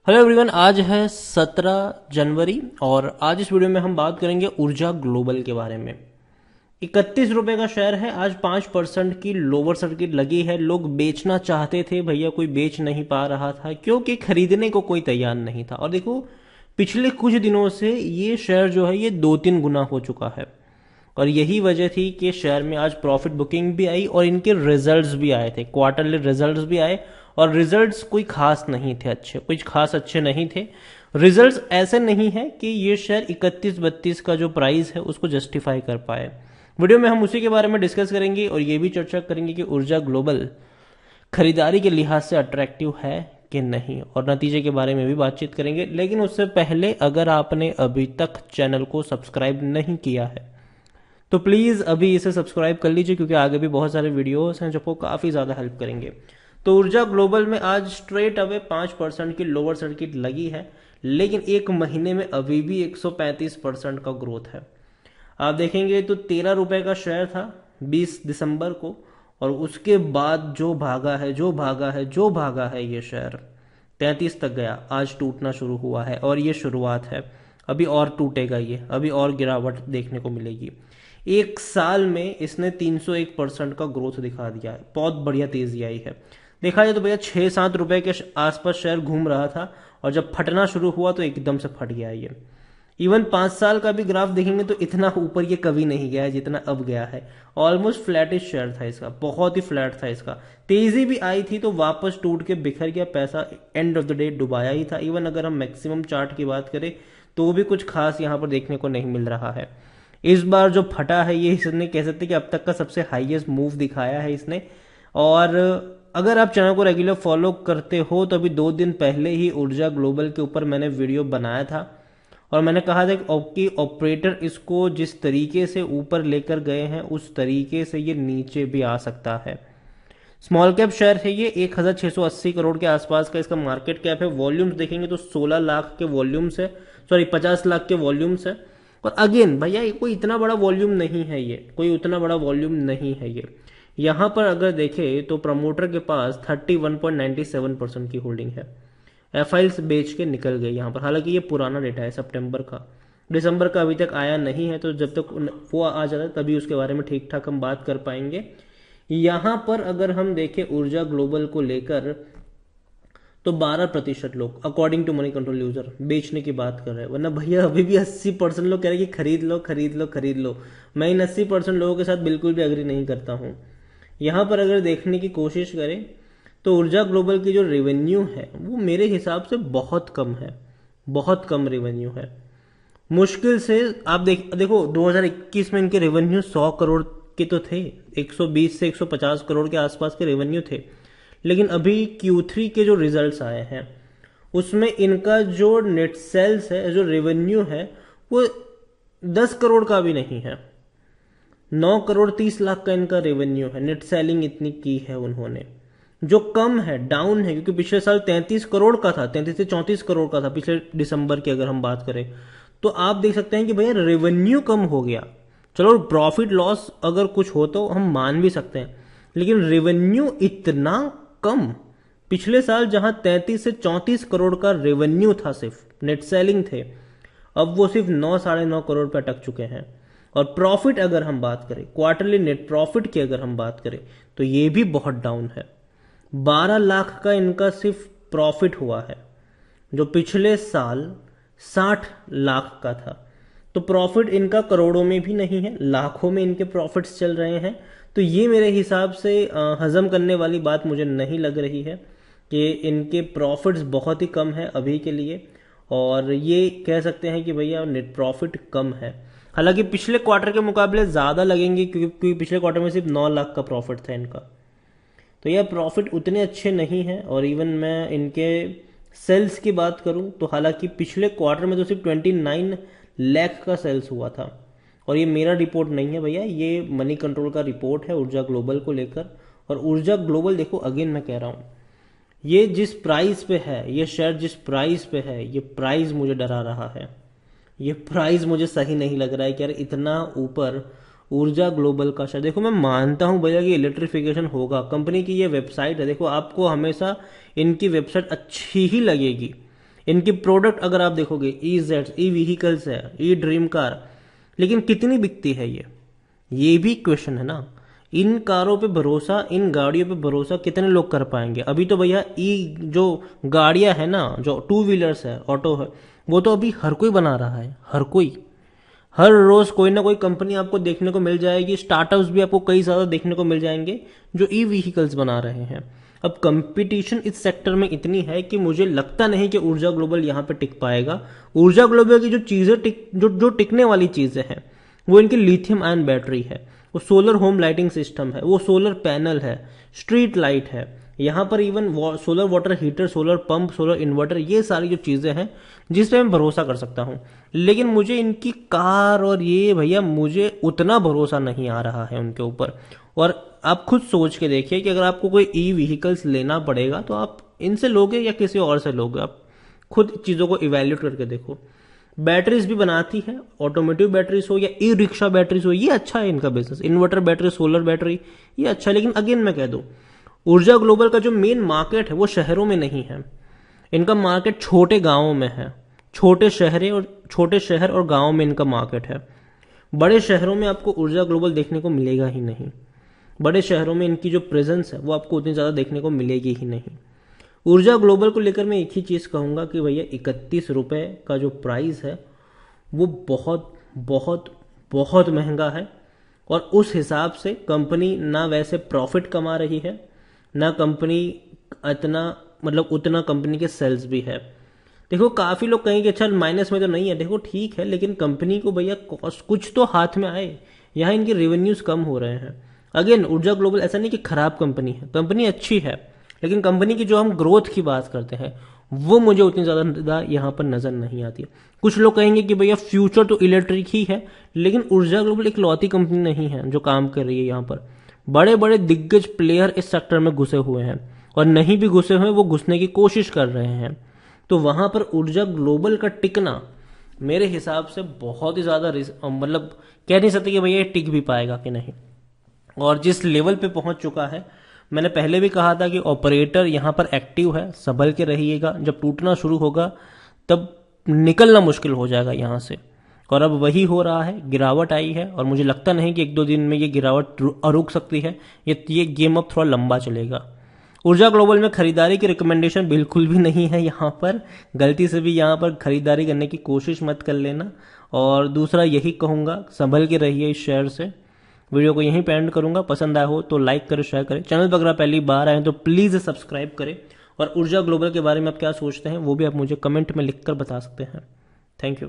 Hello everyone, आज है 17 जनवरी और आज इस वीडियो में हम बात करेंगे ऊर्जा ग्लोबल के बारे में। 31 रुपए का शेयर है। आज 5% की लोअर सर्किट लगी है। लोग बेचना चाहते थे भैया, कोई बेच नहीं पा रहा था क्योंकि खरीदने को कोई तैयार नहीं था। और देखो, पिछले कुछ दिनों से ये शेयर जो है ये 2-3 गुना हो चुका है और यही वजह थी कि शेयर में आज प्रॉफिट बुकिंग भी आई और इनके रिजल्ट्स भी आए थे, क्वार्टरली रिजल्ट्स भी आए और रिजल्ट्स कोई खास नहीं थे, कुछ खास अच्छे नहीं थे। रिजल्ट्स ऐसे नहीं है कि ये शेयर 31-32 का जो प्राइस है उसको जस्टिफाई कर पाए। वीडियो में हम उसी के बारे में डिस्कस करेंगे और ये भी चर्चा करेंगे कि ऊर्जा ग्लोबल खरीदारी के लिहाज से अट्रैक्टिव है कि नहीं, और नतीजे के बारे में भी बातचीत करेंगे। लेकिन उससे पहले अगर आपने अभी तक चैनल को सब्सक्राइब नहीं किया है तो प्लीज़ अभी इसे सब्सक्राइब कर लीजिए, क्योंकि आगे भी बहुत सारे वीडियोस हैं जो आपको काफ़ी ज़्यादा हेल्प करेंगे। तो ऊर्जा ग्लोबल में आज स्ट्रेट अवे 5% की लोअर सर्किट लगी है, लेकिन एक महीने में अभी भी 135% का ग्रोथ है। आप देखेंगे तो 13 रुपए का शेयर था 20 दिसंबर को, और उसके बाद जो भागा है जो भागा है जो भागा है ये शेयर 33 तक गया। आज टूटना शुरू हुआ है और ये शुरुआत है, अभी और टूटेगा, ये अभी और गिरावट देखने को मिलेगी। एक साल में इसने 301% का ग्रोथ दिखा दिया है, बहुत बढ़िया तेजी आई है। देखा जाए तो भैया 6-7 रुपए के आसपास शेयर घूम रहा था और जब फटना शुरू हुआ तो एकदम से फट गया ये। इवन 5 साल का भी ग्राफ देखेंगे तो इतना ऊपर ये कभी नहीं गया है जितना अब गया है। ऑलमोस्ट फ्लैटिश शेयर था इसका, बहुत ही फ्लैट था इसका। तेजी भी आई थी तो वापस टूट के बिखर गया, पैसा एंड ऑफ द डे डुबाया ही था। इवन अगर हम मैक्सिमम चार्ट की बात करें तो भी कुछ खास यहाँ पर देखने को नहीं मिल रहा है। इस बार जो फटा है ये इसने कह सकते कि अब तक का सबसे हाईएस्ट मूव दिखाया है इसने। और अगर आप चैनल को रेगुलर फॉलो करते हो तो अभी 2 दिन पहले ही ऊर्जा ग्लोबल के ऊपर मैंने वीडियो बनाया था और मैंने कहा था कि ऑपरेटर इसको जिस तरीके से ऊपर लेकर गए हैं उस तरीके से ये नीचे भी आ सकता है। स्मॉल कैप शेयर है ये, 1680 करोड़ के आसपास का इसका मार्केट कैप है। वॉल्यूम्स देखेंगे तो 16 लाख के वॉल्यूम्स है, सॉरी 50 लाख के वॉल्यूम्स है। और अगेन भैया ये कोई इतना बड़ा वॉल्यूम नहीं है, ये कोई उतना बड़ा वॉल्यूम नहीं है ये। यहाँ पर अगर देखें तो प्रमोटर के पास 31.97% की होल्डिंग है। एफआईएल्स बेच के निकल गए यहाँ पर, हालांकि ये पुराना डेटा है सितंबर का, दिसंबर का अभी तक आया नहीं है, तो जब तक वो आ जाता है तभी उसके बारे में ठीक ठाक हम बात कर पाएंगे। यहाँ पर अगर हम देखें ऊर्जा ग्लोबल को लेकर तो 12% लोग according to Moneycontrol user बेचने की बात कर रहे हैं, वरना भैया अभी भी 80% लोग कह रहे हैं कि खरीद लो खरीद लो खरीद लो। मैं इन 80% लोगों के साथ बिल्कुल भी अग्री नहीं करता हूँ। यहाँ पर अगर देखने की कोशिश करें तो ऊर्जा ग्लोबल की जो रेवेन्यू है वो मेरे हिसाब से बहुत कम है, बहुत कम रेवेन्यू है। मुश्किल से आप देखो 2021 में इनके रेवेन्यू 100 करोड़ के तो थे, 120 से 150 करोड़ के आसपास के रेवेन्यू थे। लेकिन अभी Q3 के जो रिजल्ट्स आए हैं उसमें इनका जो नेट सेल्स है, जो रेवेन्यू है वो 10 करोड़ का भी नहीं है। 9 करोड़ 30 लाख का इनका रेवेन्यू है, नेट सेलिंग इतनी की है उन्होंने, जो कम है, डाउन है, क्योंकि पिछले साल 33 करोड़ का था, 33 से 34 करोड़ का था पिछले दिसंबर की अगर हम बात करें। तो आप देख सकते हैं कि भैया रेवेन्यू कम हो गया। चलो प्रॉफिट लॉस अगर कुछ हो तो हम मान भी सकते हैं, लेकिन रेवेन्यू इतना कम। पिछले साल जहां 33 से 34 करोड़ का रेवेन्यू था, सिर्फ नेट सेलिंग थे, अब वो सिर्फ 9-9.5 करोड़ पे अटक चुके हैं। और प्रॉफिट अगर हम बात करें, क्वार्टरली नेट प्रॉफिट की अगर हम बात करें तो ये भी बहुत डाउन है। 12 लाख का इनका सिर्फ प्रॉफिट हुआ है, जो पिछले साल 60 लाख का था। तो प्रॉफिट इनका करोड़ों में भी नहीं है, लाखों में इनके प्रॉफिट्स चल रहे हैं। तो ये मेरे हिसाब से हजम करने वाली बात मुझे नहीं लग रही है कि इनके प्रॉफिट्स बहुत ही कम है अभी के लिए, और ये कह सकते हैं कि भैया नेट प्रॉफिट कम है। हालांकि पिछले क्वार्टर के मुकाबले ज़्यादा लगेंगे क्योंकि पिछले क्वार्टर में सिर्फ 9 लाख का प्रॉफिट था इनका, तो यह प्रॉफिट उतने अच्छे नहीं हैं। और इवन मैं इनके सेल्स की बात करूं तो हालांकि पिछले क्वार्टर में तो सिर्फ 29 लाख का सेल्स हुआ था, और ये मेरा रिपोर्ट नहीं है भैया, ये मनी कंट्रोल का रिपोर्ट है ऊर्जा ग्लोबल को लेकर। और ऊर्जा ग्लोबल देखो, अगेन मैं कह रहा हूँ, ये जिस प्राइस पे है, ये शेयर जिस प्राइस पे है, ये प्राइस मुझे डरा रहा है। ये प्राइस मुझे सही नहीं लग रहा है कि यार इतना ऊपर ऊर्जा ग्लोबल का शेयर। देखो मैं मानता हूं भैया कि इलेक्ट्रिफिकेशन होगा, कंपनी की ये वेबसाइट है, देखो आपको हमेशा इनकी वेबसाइट अच्छी ही लगेगी। इनकी प्रोडक्ट अगर आप देखोगे, ई जेड, ई व्हीकल्स है, ई ड्रीम कार, लेकिन कितनी बिकती है ये भी क्वेश्चन है ना। इन कारों पे भरोसा, इन गाड़ियों पे भरोसा कितने लोग कर पाएंगे। अभी तो भैया ई जो गाड़ियां है ना, जो टू व्हीलर्स है, ऑटो है, वो तो अभी हर कोई बना रहा है, हर कोई। हर रोज कोई ना कोई कंपनी आपको देखने को मिल जाएगी, स्टार्टअप्स भी आपको कई ज्यादा देखने को मिल जाएंगे जो ई व्हीकल्स बना रहे हैं। अब कंपटीशन इस सेक्टर में इतनी है कि मुझे लगता नहीं कि ऊर्जा ग्लोबल यहाँ पे टिक पाएगा। ऊर्जा ग्लोबल की जो चीजें जो टिकने वाली चीजें हैं वो इनकी लिथियम आयन बैटरी है, वो सोलर होम लाइटिंग सिस्टम है, वो सोलर पैनल है, स्ट्रीट लाइट है, यहाँ पर even solar water heater, solar pump, solar inverter, ये सारी जो चीजें हैं जिस पे मैं भरोसा कर सकता हूँ। लेकिन मुझे इनकी कार और ये भैया मुझे उतना भरोसा नहीं आ रहा है उनके ऊपर। और आप खुद सोच के देखिए कि अगर आपको कोई ई व्हीकल्स लेना पड़ेगा तो आप इनसे लोगे या किसी और से लोगे, आप खुद चीज़ों को इवेल्यूएट करके देखो। बैटरीज भी बनाती है, ऑटोमेटिव बैटरीज हो या ई रिक्शा बैटरीज हो, ये अच्छा है इनका business. Inverter battery, solar battery, ये अच्छा है। लेकिन अगेन मैं कह दूं, ऊर्जा ग्लोबल का जो मेन मार्केट है वो शहरों में नहीं है, इनका मार्केट छोटे गांवों में है। छोटे शहर और गांवों में इनका मार्केट है। बड़े शहरों में आपको ऊर्जा ग्लोबल देखने को मिलेगा ही नहीं। बड़े शहरों में इनकी जो प्रेजेंस है वो आपको उतनी ज्यादा देखने को मिलेगी ही नहीं। ऊर्जा ग्लोबल को लेकर मैं एक ही चीज कहूंगा कि भैया 31 रुपए का जो प्राइस है वो बहुत बहुत बहुत महंगा है। और उस हिसाब से कंपनी ना वैसे प्रॉफिट कमा रही है, ना कंपनी इतना मतलब उतना कंपनी के सेल्स भी है। देखो काफी लोग कहेंगे अच्छा माइनस में तो नहीं है, देखो ठीक है, लेकिन कंपनी को भैया कॉस्ट कुछ तो हाथ में आए। यहाँ इनके रेवेन्यूज कम हो रहे हैं। अगेन ऊर्जा ग्लोबल ऐसा नहीं कि खराब कंपनी है, कंपनी अच्छी है, लेकिन कंपनी की जो हम ग्रोथ की बात करते हैं वो मुझे उतनी ज्यादा यहाँ पर नजर नहीं आती है। कुछ लोग कहेंगे कि भैया फ्यूचर तो इलेक्ट्रिक ही है, लेकिन ऊर्जा ग्लोबल एक लौती कंपनी नहीं है जो काम कर रही है। यहाँ पर बड़े बड़े दिग्गज प्लेयर इस सेक्टर में घुसे हुए हैं, और नहीं भी घुसे हुए वो घुसने की कोशिश कर रहे हैं। तो वहां पर ऊर्जा ग्लोबल का टिकना मेरे हिसाब से बहुत ही ज्यादा मतलब कह नहीं सकते कि भैया ये टिक भी पाएगा कि नहीं। और जिस लेवल पे पहुंच चुका है, मैंने पहले भी कहा था कि ऑपरेटर यहाँ पर एक्टिव है, संभल के रहिएगा। जब टूटना शुरू होगा तब निकलना मुश्किल हो जाएगा यहाँ से। और अब वही हो रहा है, गिरावट आई है, और मुझे लगता नहीं कि 1-2 दिन में ये गिरावट रुक सकती है। ये गेम अब थोड़ा लंबा चलेगा। ऊर्जा ग्लोबल में खरीदारी की रिकमेंडेशन बिल्कुल भी नहीं है यहाँ पर। गलती से भी यहाँ पर खरीदारी करने की कोशिश मत कर लेना। और दूसरा यही कहूँगा, संभल के रहिए इस शेयर से। वीडियो को यहीं पे एंड करूंगा। पसंद आया हो तो लाइक करें, शेयर करें। चैनल पर अगर आप पहली बार आए तो प्लीज़ सब्सक्राइब करें। और ऊर्जा ग्लोबल के बारे में आप क्या सोचते हैं वो भी आप मुझे कमेंट में लिखकर बता सकते हैं। Thank you.